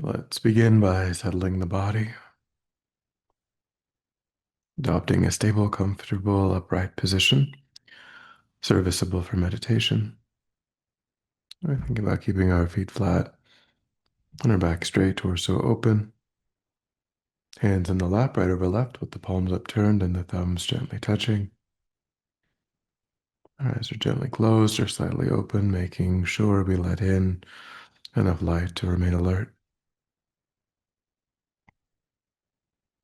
Let's begin by settling the body, adopting a stable, comfortable, upright position, serviceable for meditation. I think about keeping our feet flat and our back straight, torso open, hands in the lap, right over left, with the palms upturned and the thumbs gently touching. Our eyes are gently closed or slightly open, making sure we let in enough light to remain alert.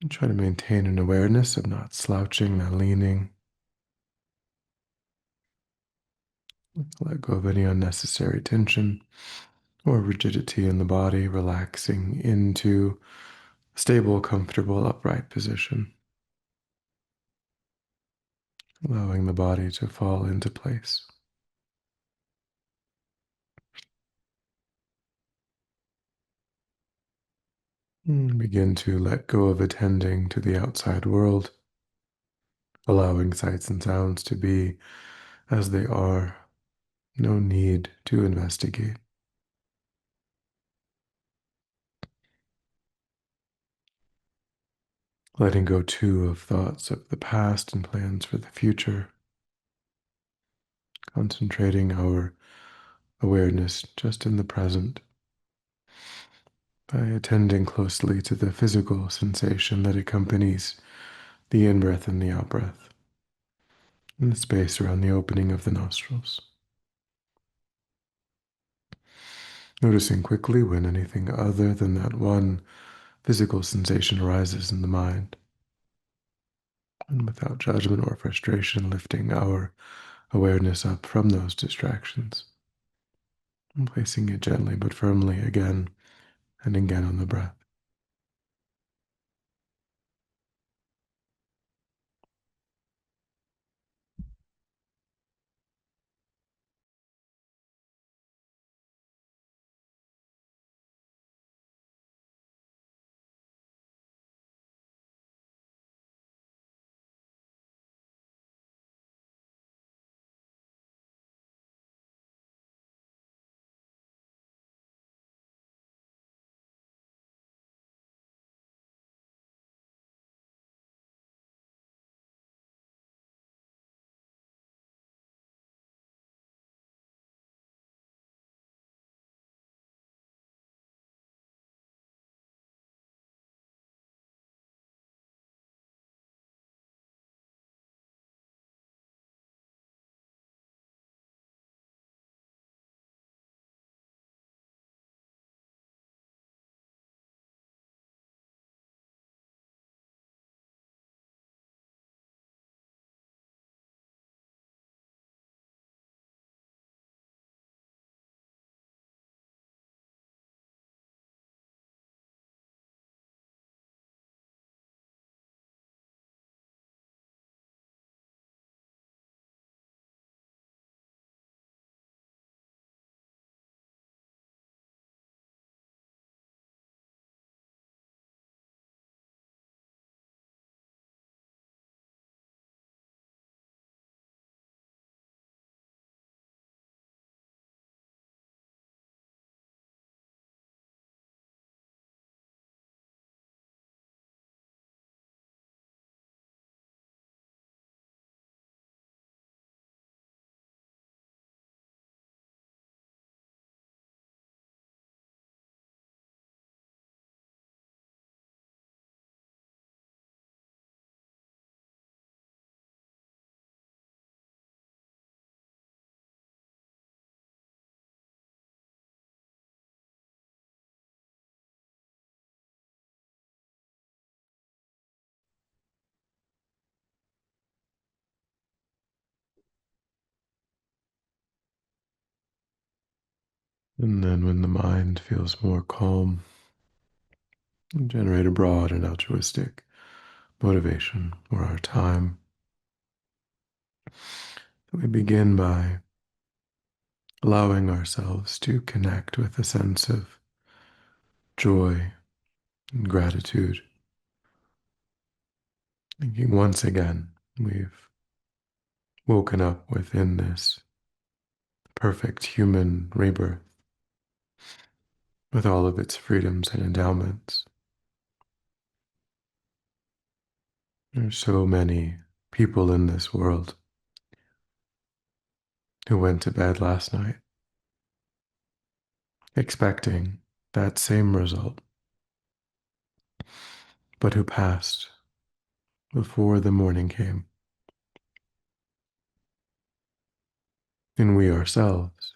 And try to maintain an awareness of not slouching, not leaning. Let go of any unnecessary tension or rigidity in the body, relaxing into a stable, comfortable, upright position, allowing the body to fall into place. And begin to let go of attending to the outside world, allowing sights and sounds to be as they are. No need to investigate. Letting go too of thoughts of the past and plans for the future. Concentrating our awareness just in the present by attending closely to the physical sensation that accompanies the in-breath and the out-breath, and the space around the opening of the nostrils. Noticing quickly when anything other than that one physical sensation arises in the mind, and without judgment or frustration, lifting our awareness up from those distractions and placing it gently but firmly again and again on the breath. And then when the mind feels more calm, generate a broad and altruistic motivation for our time. We begin by allowing ourselves to connect with a sense of joy and gratitude. Thinking once again, we've woken up within this perfect human rebirth, with all of its freedoms and endowments. There are so many people in this world who went to bed last night expecting that same result, but who passed before the morning came. And we ourselves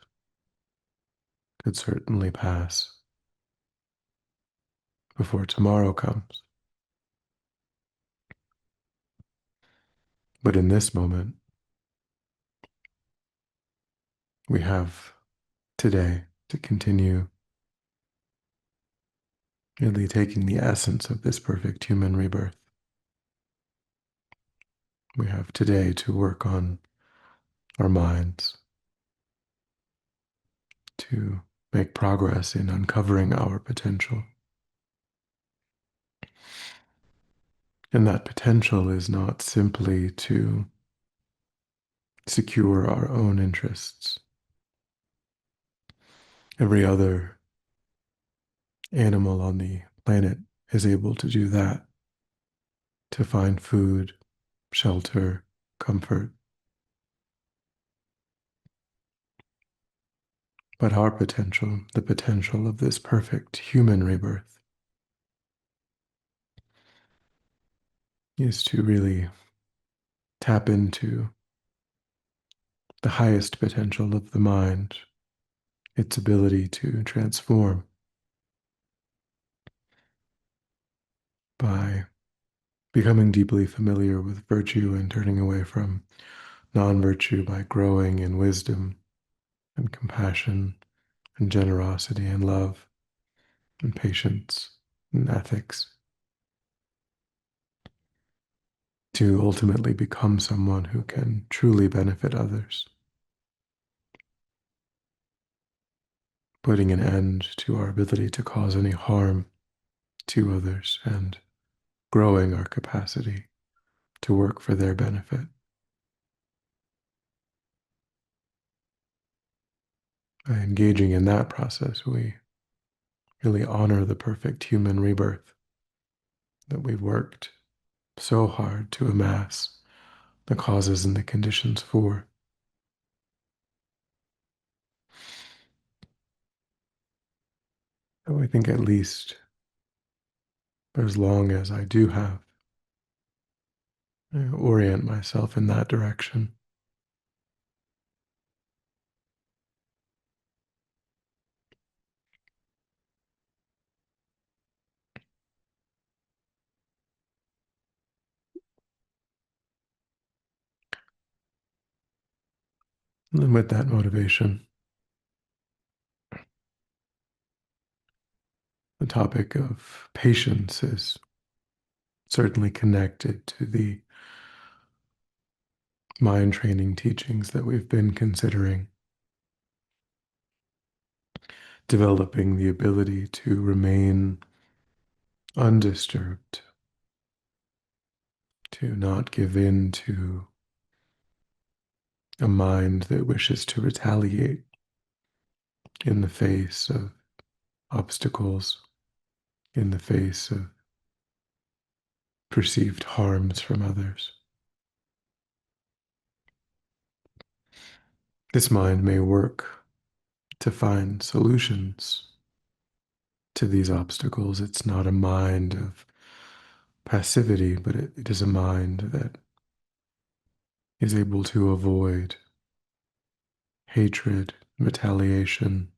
could certainly pass before tomorrow comes. But in this moment, we have today to continue really taking the essence of this perfect human rebirth. We have today to work on our minds, to make progress in uncovering our potential. And that potential is not simply to secure our own interests. Every other animal on the planet is able to do that, to find food, shelter, comfort. But our potential, the potential of this perfect human rebirth, is to really tap into the highest potential of the mind, its ability to transform by becoming deeply familiar with virtue and turning away from non-virtue, by growing in wisdom and compassion and generosity and love and patience and ethics, to ultimately become someone who can truly benefit others, putting an end to our ability to cause any harm to others and growing our capacity to work for their benefit. By engaging in that process, we really honor the perfect human rebirth that we've worked so hard to amass the causes and the conditions for. So I think at least for as long as I do have, I orient myself in that direction. And with that motivation, the topic of patience is certainly connected to the mind training teachings that we've been considering. Developing the ability to remain undisturbed, to not give in to a mind that wishes to retaliate in the face of obstacles, in the face of perceived harms from others. This mind may work to find solutions to these obstacles. It's not a mind of passivity, but it is a mind that is able to avoid hatred, retaliation,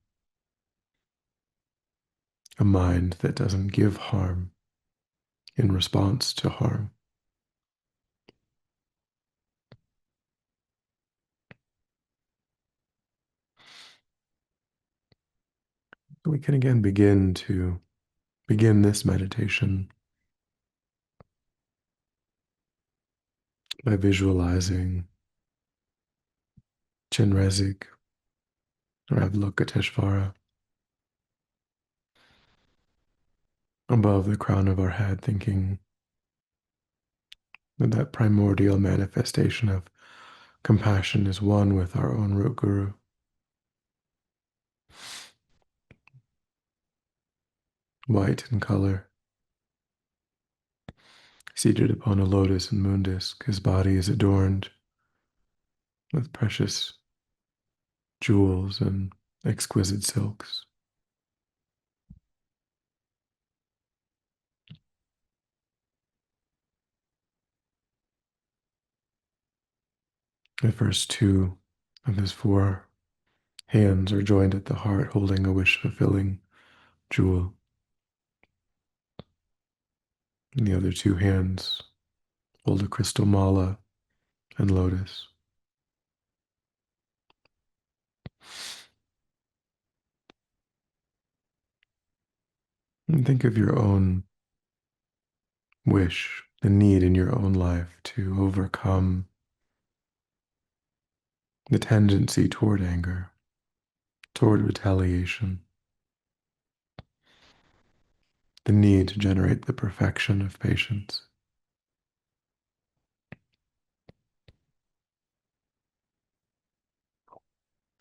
a mind that doesn't give harm in response to harm. We can again begin this meditation by visualizing Chenrezig or Avalokiteshvara above the crown of our head, thinking that that primordial manifestation of compassion is one with our own root guru. white in color. Seated upon a lotus and moon disk, his body is adorned with precious jewels and exquisite silks. The first two of his four hands are joined at the heart, holding a wish-fulfilling jewel. And the other two hands hold a crystal mala and lotus. And think of your own wish, the need in your own life to overcome the tendency toward anger, toward retaliation, the need to generate the perfection of patience.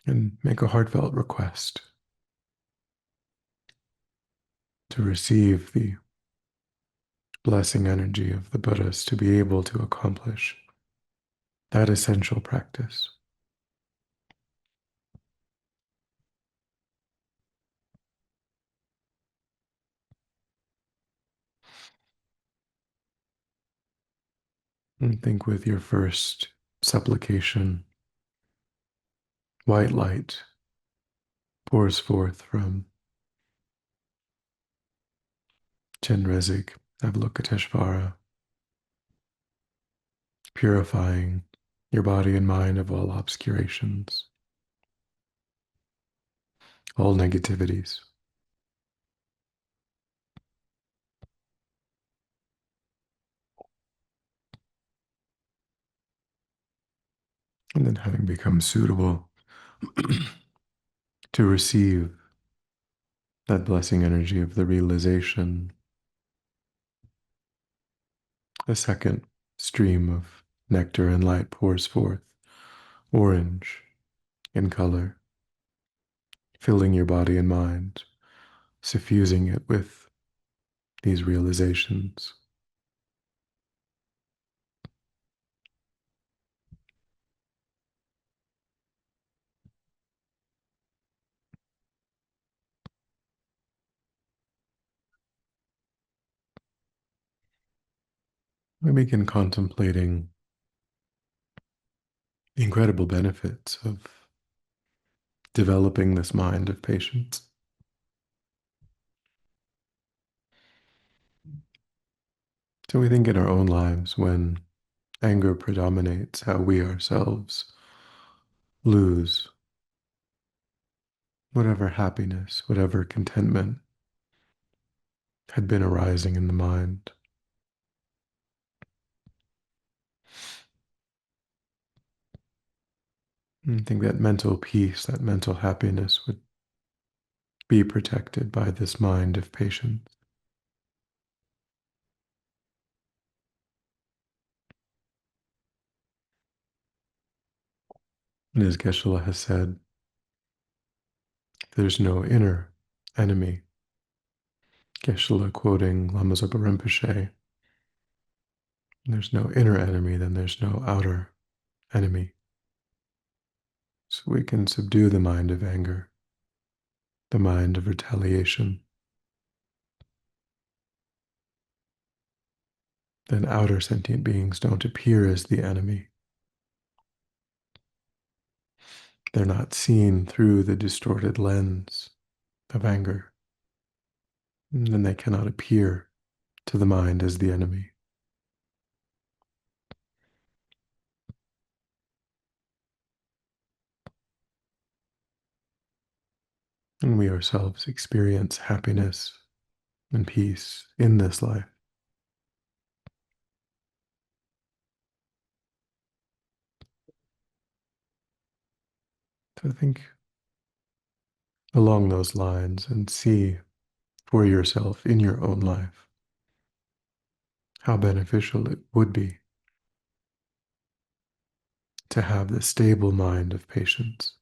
And make a heartfelt request to receive the blessing energy of the Buddhas to be able to accomplish that essential practice. And think with your first supplication, white light pours forth from Chenrezig Avalokiteshvara, purifying your body and mind of all obscurations, all negativities. And then having become suitable to receive that blessing energy of the realization, a second stream of nectar and light pours forth, orange in color, filling your body and mind, suffusing it with these realizations. We begin contemplating the incredible benefits of developing this mind of patience. So we think in our own lives when anger predominates, how we ourselves lose whatever happiness, whatever contentment had been arising in the mind. And I think that mental peace, that mental happiness would be protected by this mind of patience. And as Geshe-la has said, there's no inner enemy. Geshe-la quoting Lama Zopa Rinpoche, there's no inner enemy, then there's no outer enemy. So we can subdue the mind of anger, the mind of retaliation. Then outer sentient beings don't appear as the enemy. They're not seen through the distorted lens of anger. And then they cannot appear to the mind as the enemy. And we ourselves experience happiness and peace in this life. So think along those lines and see for yourself in your own life how beneficial it would be to have the stable mind of patience.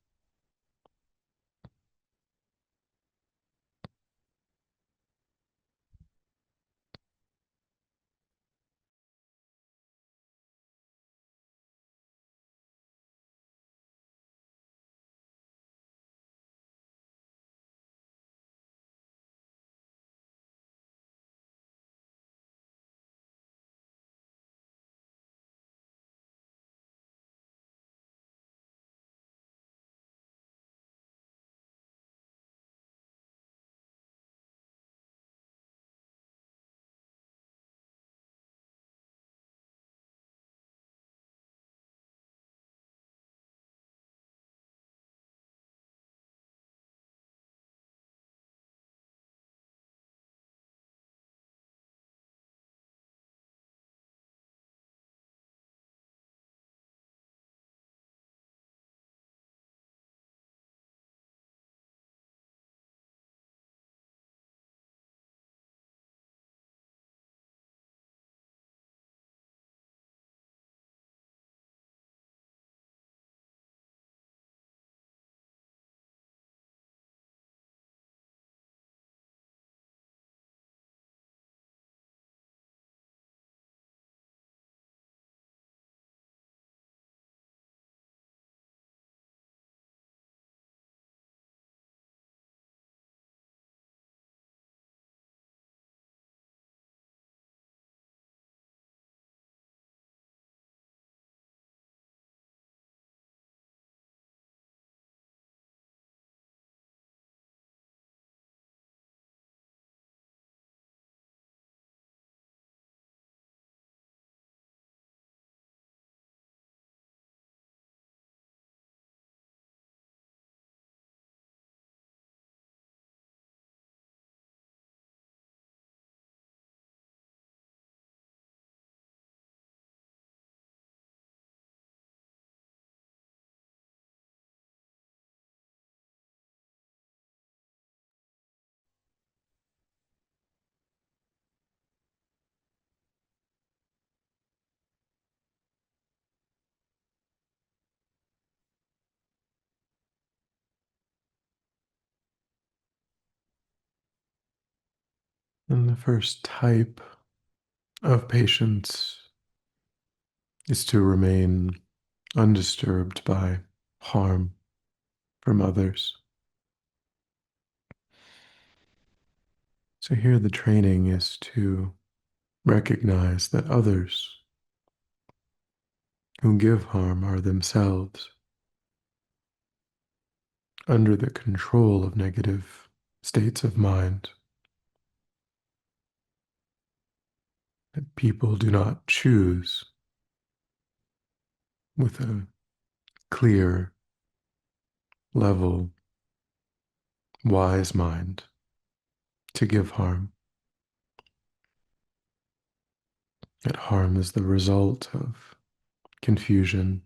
And the first type of patience is to remain undisturbed by harm from others. So here the training is to recognize that others who give harm are themselves under the control of negative states of mind, that people do not choose with a clear, level, wise mind to give harm. That harm is the result of confusion,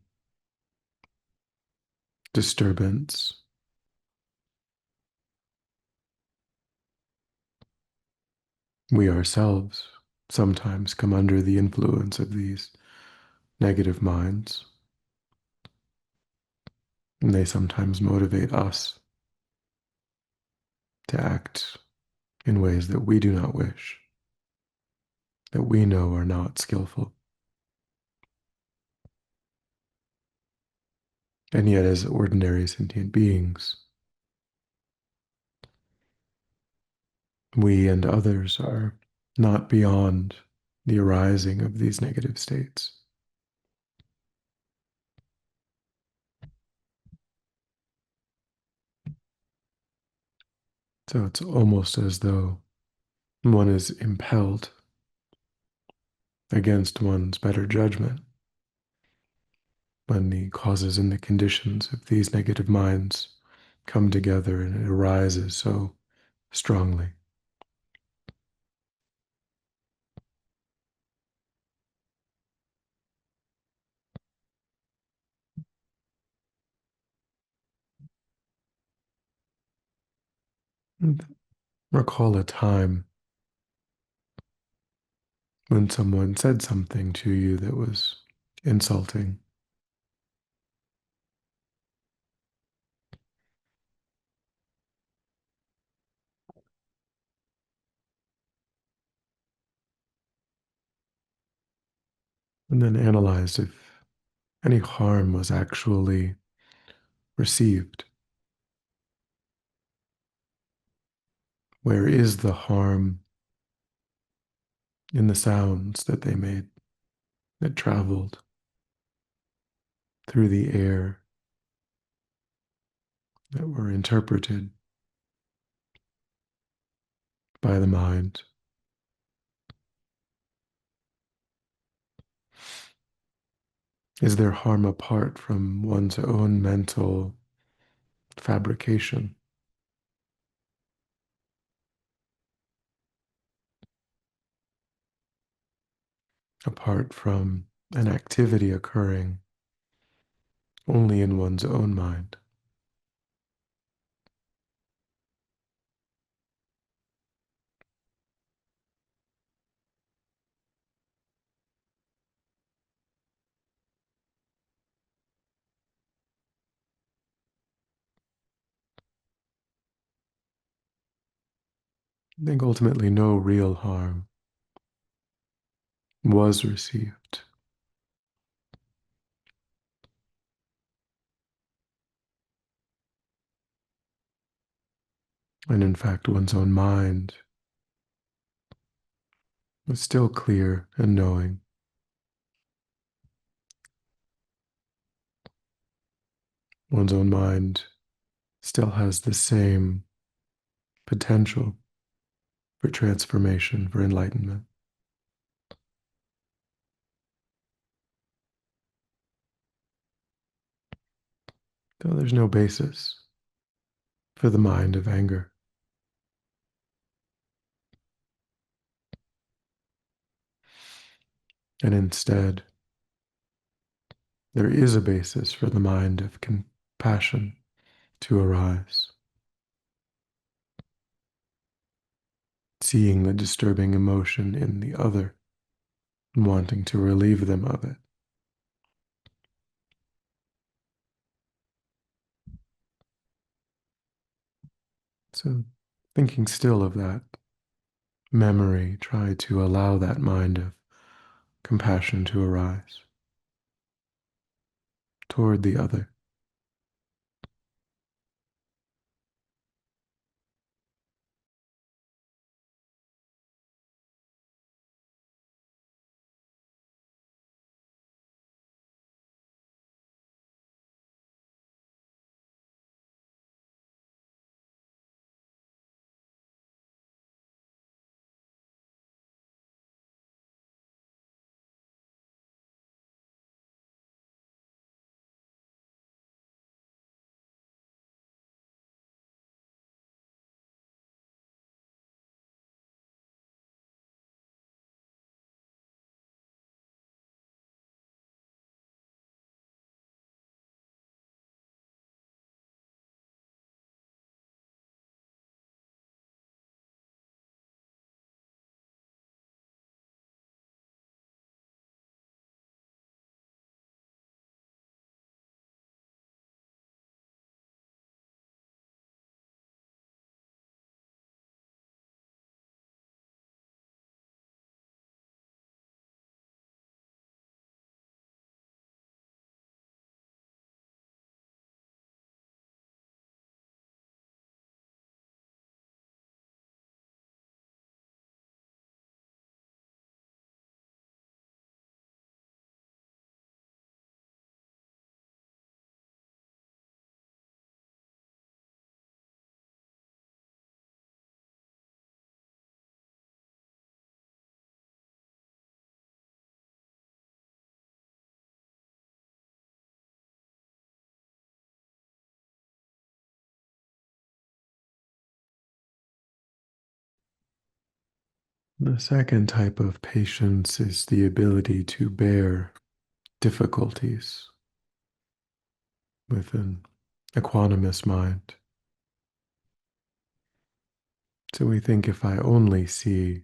disturbance. We ourselves sometimes come under the influence of these negative minds, and they sometimes motivate us to act in ways that we do not wish, that we know are not skillful. And yet, as ordinary sentient beings, we and others are not beyond the arising of these negative states. So it's almost as though one is impelled against one's better judgment when the causes and the conditions of these negative minds come together and it arises so strongly. And recall a time when someone said something to you that was insulting. And then analyze if any harm was actually received. Where is the harm in the sounds that they made, that traveled through the air, that were interpreted by the mind? Is there harm apart from one's own mental fabrication, apart from an activity occurring only in one's own mind? I think ultimately no real harm was received. And in fact, one's own mind was still clear and knowing. One's own mind still has the same potential for transformation, for enlightenment. So there's no basis for the mind of anger. And instead, there is a basis for the mind of compassion to arise, seeing the disturbing emotion in the other and wanting to relieve them of it. So, thinking still of that memory, try to allow that mind of compassion to arise toward the other. The second type of patience is the ability to bear difficulties with an equanimous mind. So we think if I only see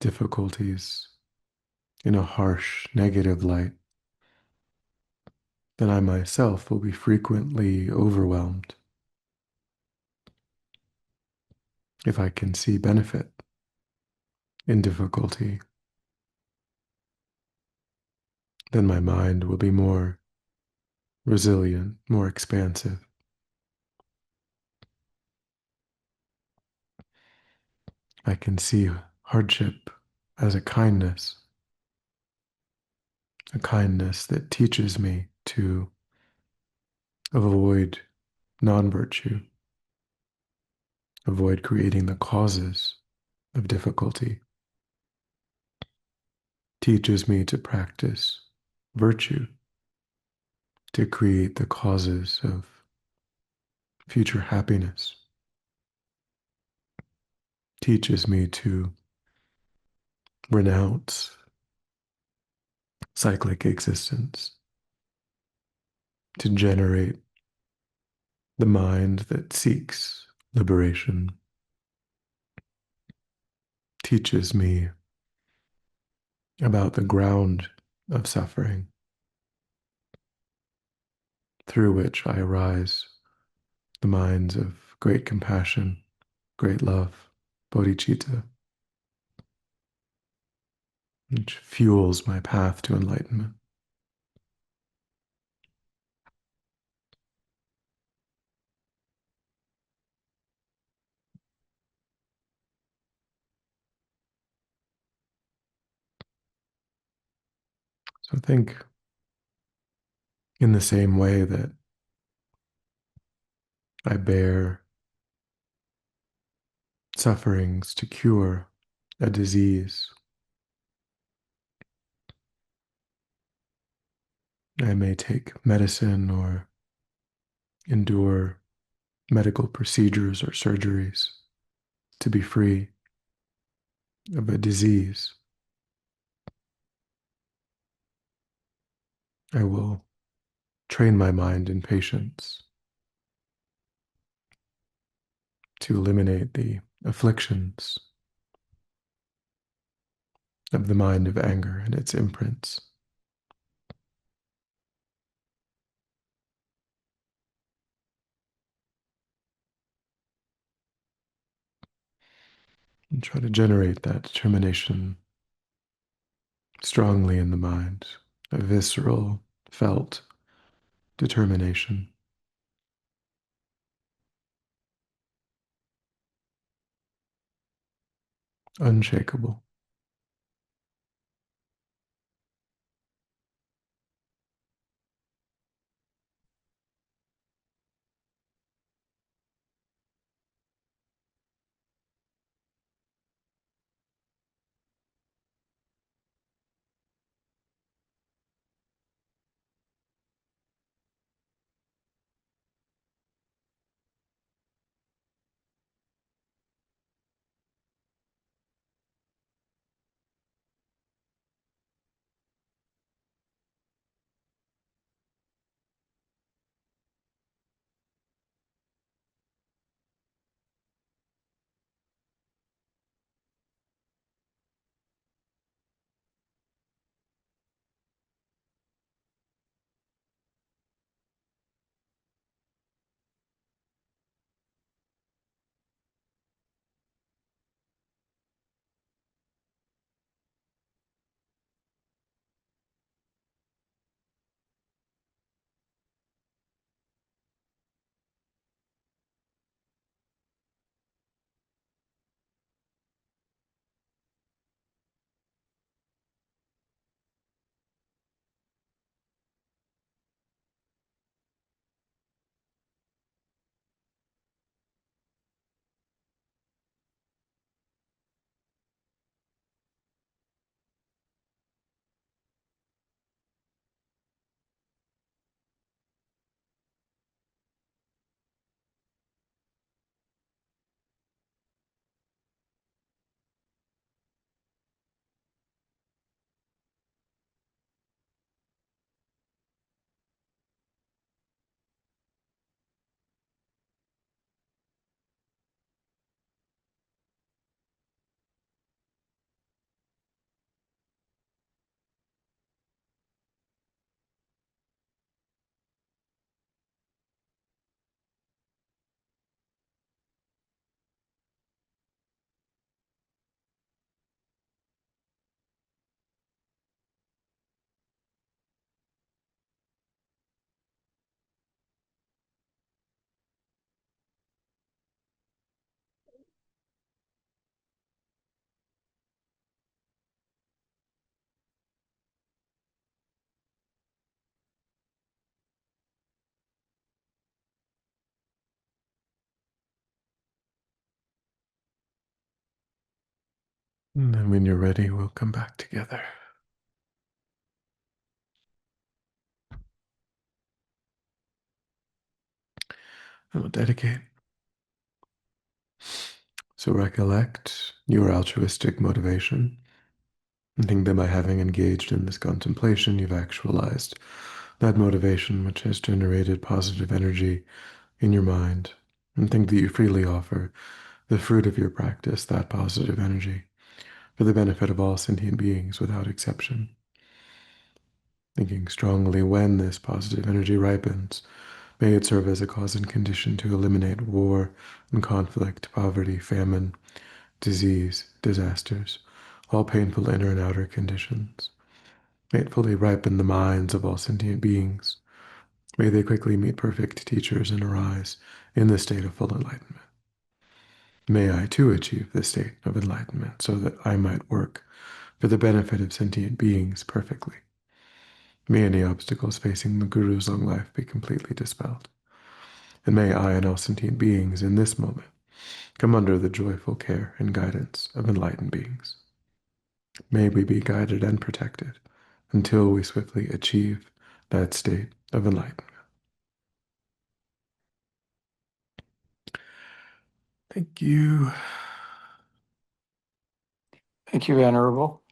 difficulties in a harsh, negative light, then I myself will be frequently overwhelmed. If I can see benefit in difficulty, then my mind will be more resilient, more expansive. I can see hardship as a kindness that teaches me to avoid non virtue, avoid creating the causes of difficulty, teaches me to practice virtue, to create the causes of future happiness, teaches me to renounce cyclic existence, to generate the mind that seeks liberation, teaches me about the ground of suffering through which I arise, the minds of great compassion, great love, bodhicitta, which fuels my path to enlightenment. So think in the same way that I bear sufferings to cure a disease, I may take medicine or endure medical procedures or surgeries to be free of a disease. I will train my mind in patience to eliminate the afflictions of the mind of anger and its imprints. And try to generate that determination strongly in the mind, a visceral, felt determination, unshakable. And then when you're ready, we'll come back together. And we'll dedicate. So recollect your altruistic motivation and think that by having engaged in this contemplation, you've actualized that motivation which has generated positive energy in your mind. And think that you freely offer the fruit of your practice, that positive energy, for the benefit of all sentient beings without exception. Thinking strongly when this positive energy ripens, may it serve as a cause and condition to eliminate war and conflict, poverty, famine, disease, disasters, all painful inner and outer conditions. May it fully ripen the minds of all sentient beings. May they quickly meet perfect teachers and arise in the state of full enlightenment. May I too achieve this state of enlightenment so that I might work for the benefit of sentient beings perfectly. May any obstacles facing the Guru's long life be completely dispelled. And may I and all sentient beings in this moment come under the joyful care and guidance of enlightened beings. May we be guided and protected until we swiftly achieve that state of enlightenment. Thank you. Thank you, Venerable.